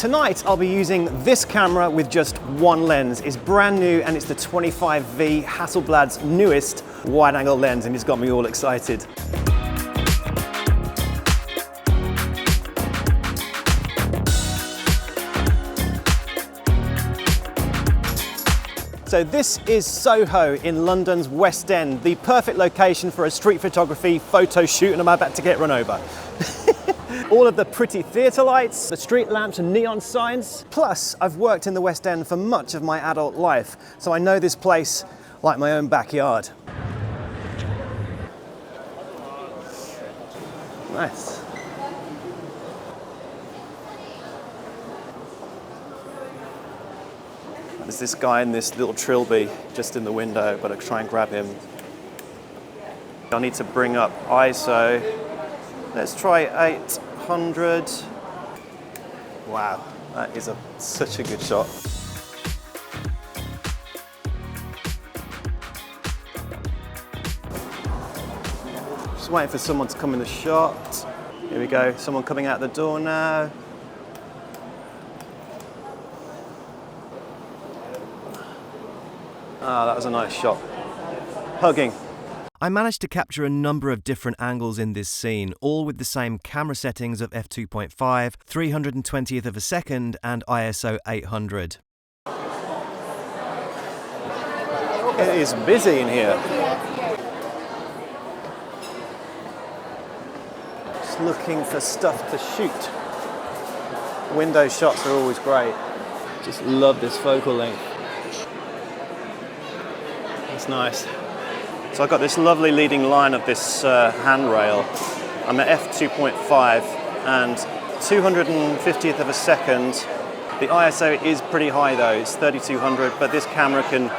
tonight I'll be using this camera with just one lens. It's brand new and it's the 25V, Hasselblad's newest wide-angle lens, and it's got me all excited. So this is Soho in London's West End, the perfect location for a street photography photo shoot, and I'm about to get run over. All of the pretty theatre lights, the street lamps and neon signs. Plus, I've worked in the West End for much of my adult life, so I know this place like my own backyard. Nice. There's this guy in this little trilby just in the window, but I'll try and grab him. I'll need to bring up ISO. Let's try 800. Wow, that is such a good shot. Just waiting for someone to come in the shot. Here we go, someone coming out the door now. Ah, that was a nice shot. Hugging. I managed to capture a number of different angles in this scene, all with the same camera settings of f2.5, 320th of a second and ISO 800. It is busy in here. Just looking for stuff to shoot. Window shots are always great. Just love this focal length. That's nice. So I've got this lovely leading line of this handrail. I'm at f2.5 and 250th of a second. The ISO is pretty high though, it's 3200, but this camera can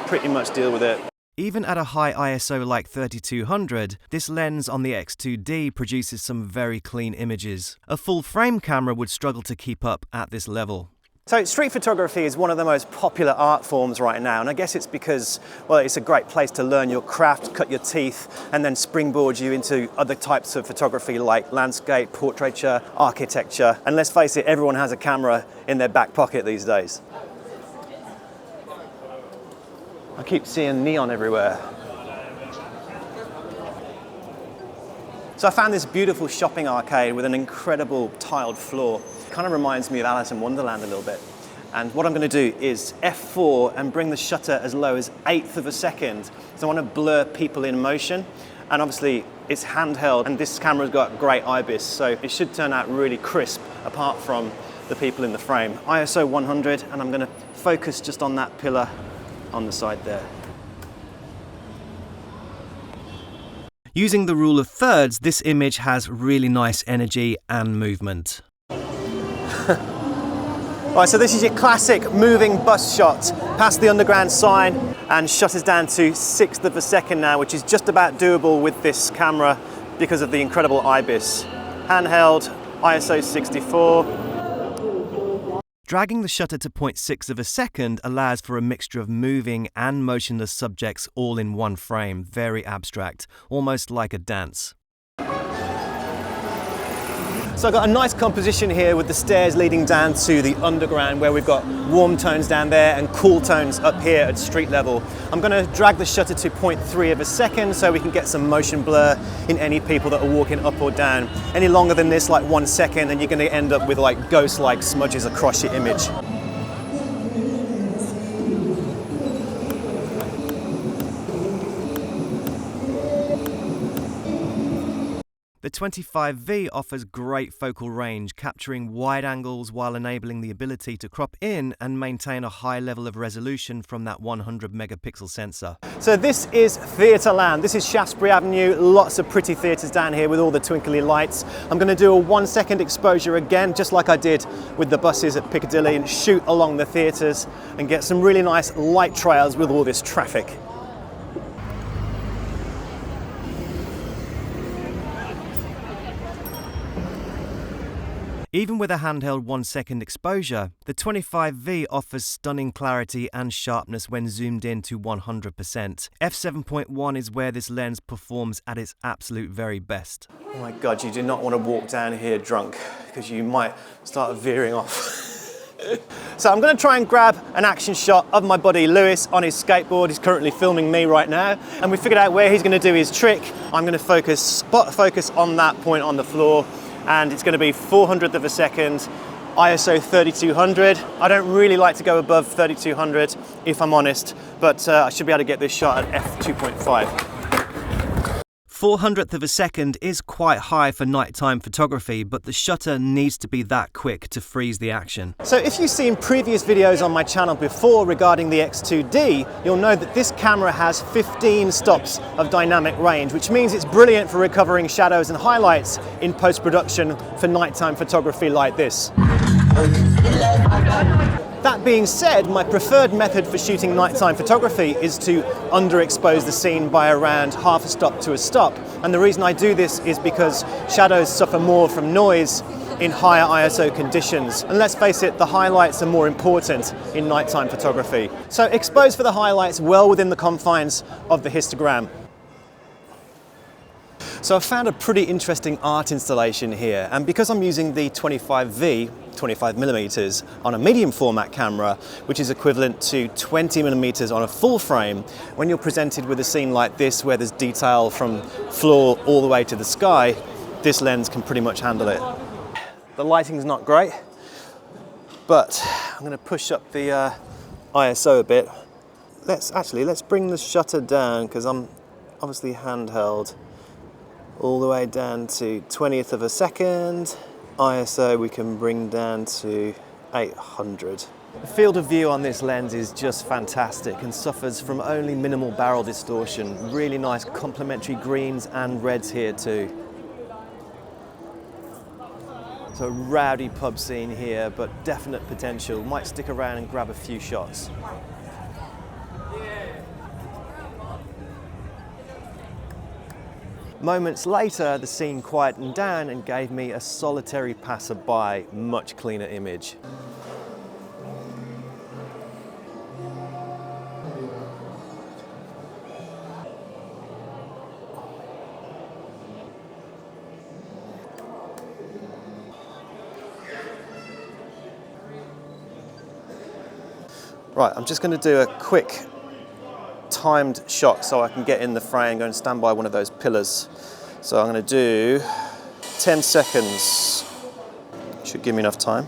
pretty much deal with it. Even at a high ISO like 3200, this lens on the X2D produces some very clean images. A full frame camera would struggle to keep up at this level. So street photography is one of the most popular art forms right now, and I guess it's because, well, it's a great place to learn your craft, cut your teeth, and then springboard you into other types of photography like landscape, portraiture, architecture. And let's face it, everyone has a camera in their back pocket these days. I keep seeing neon everywhere. So I found this beautiful shopping arcade with an incredible tiled floor. It kind of reminds me of Alice in Wonderland a little bit. And what I'm going to do is F4 and bring the shutter as low as 1/8 of a second. So I want to blur people in motion. And obviously it's handheld and this camera's got great IBIS, so it should turn out really crisp apart from the people in the frame. ISO 100, and I'm going to focus just on that pillar on the side there. Using the rule of thirds, this image has really nice energy and movement. Right, so this is your classic moving bus shot past the underground sign, and shutters down to 1/6 of a second now, which is just about doable with this camera because of the incredible IBIS. Handheld, ISO 64. Dragging the shutter to 0.6 of a second allows for a mixture of moving and motionless subjects all in one frame, very abstract, almost like a dance. So I've got a nice composition here with the stairs leading down to the underground, where we've got warm tones down there and cool tones up here at street level. I'm going to drag the shutter to 0.3 of a second so we can get some motion blur in any people that are walking up or down. Any longer than this, like 1 second, and you're going to end up with like ghost-like smudges across your image. The 25V offers great focal range, capturing wide angles while enabling the ability to crop in and maintain a high level of resolution from that 100 megapixel sensor. So this is Theatreland. This is Shaftesbury Avenue, lots of pretty theatres down here with all the twinkly lights. I'm going to do a 1 second exposure again, just like I did with the buses at Piccadilly, and shoot along the theatres and get some really nice light trails with all this traffic. Even with a handheld 1 second exposure, the 25V offers stunning clarity and sharpness when zoomed in to 100%. f7.1 is where this lens performs at its absolute very best. Oh my God, you do not want to walk down here drunk, because you might start veering off. So I'm going to try and grab an action shot of my buddy Lewis on his skateboard. He's currently filming me right now, and we figured out where he's going to do his trick. I'm going to spot focus on that point on the floor, and it's going to be 400th of a second, ISO 3200. I don't really like to go above 3200 if I'm honest, but I should be able to get this shot at f2.5. 400th of a second is quite high for nighttime photography, but the shutter needs to be that quick to freeze the action. So if you've seen previous videos on my channel before regarding the X2D, you'll know that this camera has 15 stops of dynamic range, which means it's brilliant for recovering shadows and highlights in post-production for nighttime photography like this. That being said, my preferred method for shooting nighttime photography is to underexpose the scene by around half a stop to a stop. And the reason I do this is because shadows suffer more from noise in higher ISO conditions. And let's face it, the highlights are more important in nighttime photography. So expose for the highlights well within the confines of the histogram. So I found a pretty interesting art installation here, and because I'm using the 25V, 25mm, on a medium format camera, which is equivalent to 20mm on a full frame, when you're presented with a scene like this where there's detail from floor all the way to the sky, this lens can pretty much handle it. The lighting's not great, but I'm going to push up the ISO a bit. Let's bring the shutter down, because I'm obviously handheld, all the way down to 20th of a second. ISO we can bring down to 800. The field of view on this lens is just fantastic and suffers from only minimal barrel distortion. Really nice complementary greens and reds here too. So a rowdy pub scene here, but definite potential. Might stick around and grab a few shots. Moments later, the scene quietened down and gave me a solitary passerby, much cleaner image. Right, I'm just going to do a quick timed shot so I can get in the frame, go and stand by one of those pillars. So I'm going to do 10 seconds. Should give me enough time.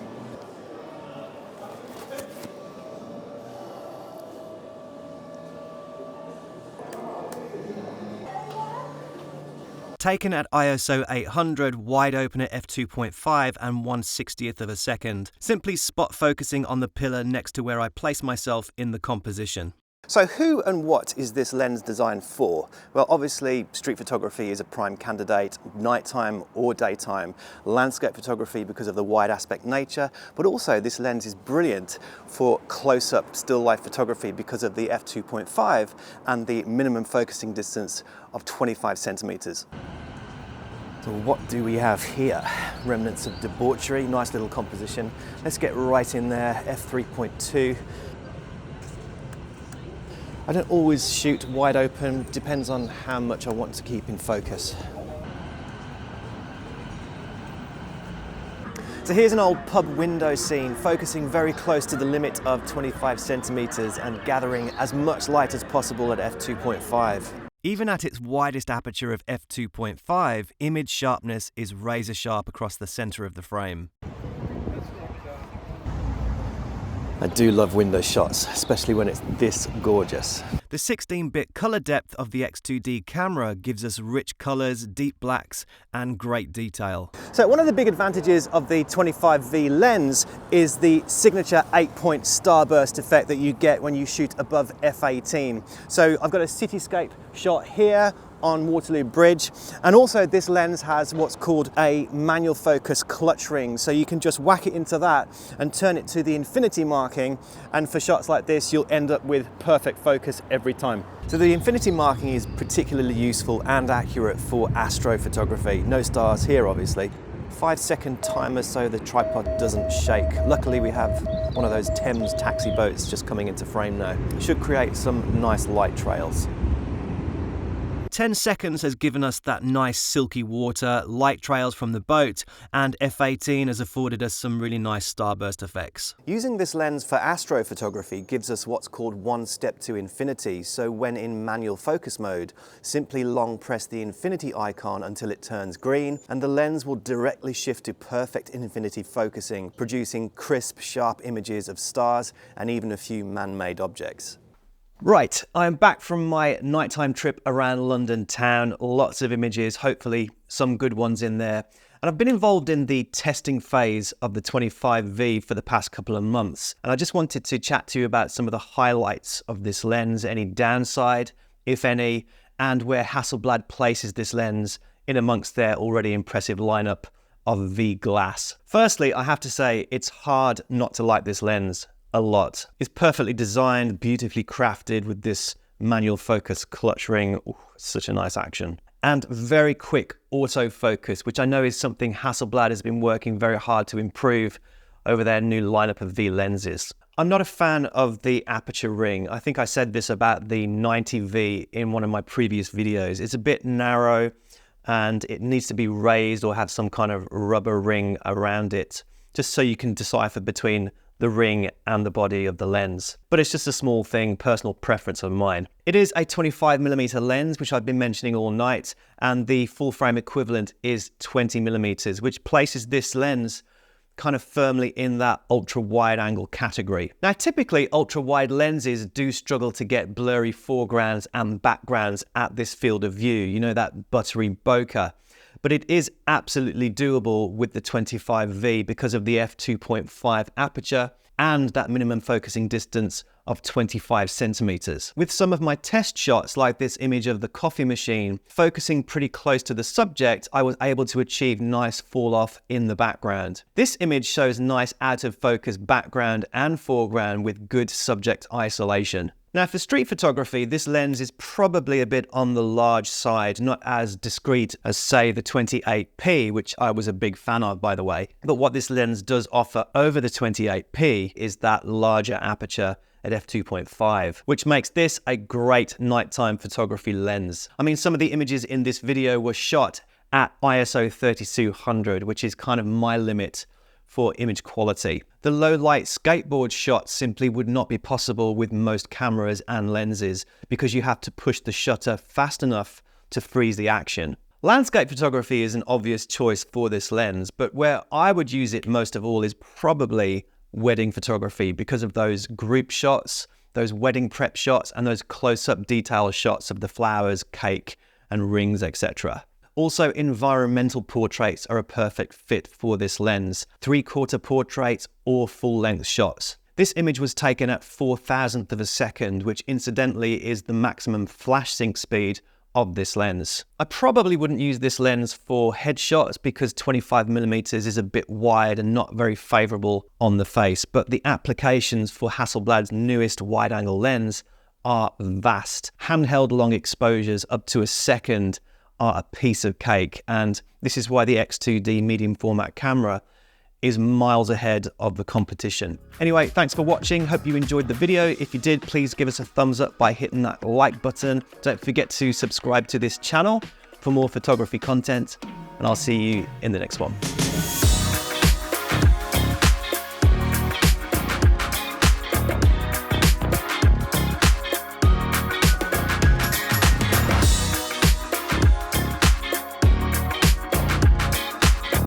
Taken at ISO 800, wide open at f2.5 and 1/60th of a second. Simply spot focusing on the pillar next to where I place myself in the composition. So who and what is this lens designed for? Well, obviously street photography is a prime candidate, nighttime or daytime. Landscape photography because of the wide aspect nature, but also this lens is brilliant for close-up still life photography because of the f2.5 and the minimum focusing distance of 25 centimeters. So what do we have here? Remnants of debauchery, nice little composition. Let's get right in there, f3.2. I don't always shoot wide open, depends on how much I want to keep in focus. So here's an old pub window scene, focusing very close to the limit of 25 centimeters and gathering as much light as possible at f2.5. Even at its widest aperture of f2.5, image sharpness is razor sharp across the center of the frame. I do love window shots, especially when it's this gorgeous. The 16-bit color depth of the X2D camera gives us rich colors, deep blacks, and great detail. So one of the big advantages of the 25V lens is the signature 8-point starburst effect that you get when you shoot above f18. So I've got a cityscape shot here on Waterloo Bridge, and also this lens has what's called a manual focus clutch ring, so you can just whack it into that and turn it to the infinity marking, and for shots like this you'll end up with perfect focus every time. So the infinity marking is particularly useful and accurate for astrophotography. No stars here obviously. 5-second timer so the tripod doesn't shake. Luckily we have one of those Thames taxi boats just coming into frame now. It should create some nice light trails. 10 seconds has given us that nice silky water, light trails from the boat, and f/18 has afforded us some really nice starburst effects. Using this lens for astrophotography gives us what's called one step to infinity. So when in manual focus mode, simply long press the infinity icon until it turns green, and the lens will directly shift to perfect infinity focusing, producing crisp, sharp images of stars and even a few man-made objects. Right, I'm back from my nighttime trip around London town. Lots of images, hopefully some good ones in there. And I've been involved in the testing phase of the 25V for the past couple of months. And I just wanted to chat to you about some of the highlights of this lens, any downside, if any, and where Hasselblad places this lens in amongst their already impressive lineup of V glass. Firstly, I have to say it's hard not to like this lens a lot. It's perfectly designed, beautifully crafted with this manual focus clutch ring. Ooh, such a nice action. And very quick autofocus, which I know is something Hasselblad has been working very hard to improve over their new lineup of V lenses. I'm not a fan of the aperture ring. I think I said this about the 90V in one of my previous videos. It's a bit narrow and it needs to be raised or have some kind of rubber ring around it, just so you can decipher between the ring and the body of the lens. But it's just a small thing, personal preference of mine. It is a 25mm lens, which I've been mentioning all night, and the full frame equivalent is 20mm, which places this lens kind of firmly in that ultra wide angle category. Now, typically ultra wide lenses do struggle to get blurry foregrounds and backgrounds at this field of view, you know, that buttery bokeh. But it is absolutely doable with the 25V because of the f2.5 aperture and that minimum focusing distance of 25 centimeters. With some of my test shots, like this image of the coffee machine, focusing pretty close to the subject, I was able to achieve nice fall off in the background. This image shows nice out of focus background and foreground with good subject isolation. Now, for street photography, this lens is probably a bit on the large side, not as discreet as, say, the 28P, which I was a big fan of, by the way. But what this lens does offer over the 28P is that larger aperture at f2.5, which makes this a great nighttime photography lens. I mean, some of the images in this video were shot at ISO 3200, which is kind of my limit for image quality. The low light skateboard shot simply would not be possible with most cameras and lenses because you have to push the shutter fast enough to freeze the action. Landscape photography is an obvious choice for this lens, but where I would use it most of all is probably wedding photography because of those group shots, those wedding prep shots, and those close-up detail shots of the flowers, cake, and rings, etc. Also, environmental portraits are a perfect fit for this lens, 3/4 portraits or full-length shots. This image was taken at 4,000th of a second, which incidentally is the maximum flash sync speed of this lens. I probably wouldn't use this lens for headshots because 25mm is a bit wide and not very favorable on the face, but the applications for Hasselblad's newest wide-angle lens are vast. Handheld long exposures up to a second are a piece of cake, and this is why the X2D medium format camera is miles ahead of the competition. Anyway, thanks for watching. Hope you enjoyed the video. If you did, please give us a thumbs up by hitting that like button. Don't forget to subscribe to this channel for more photography content, and I'll see you in the next one.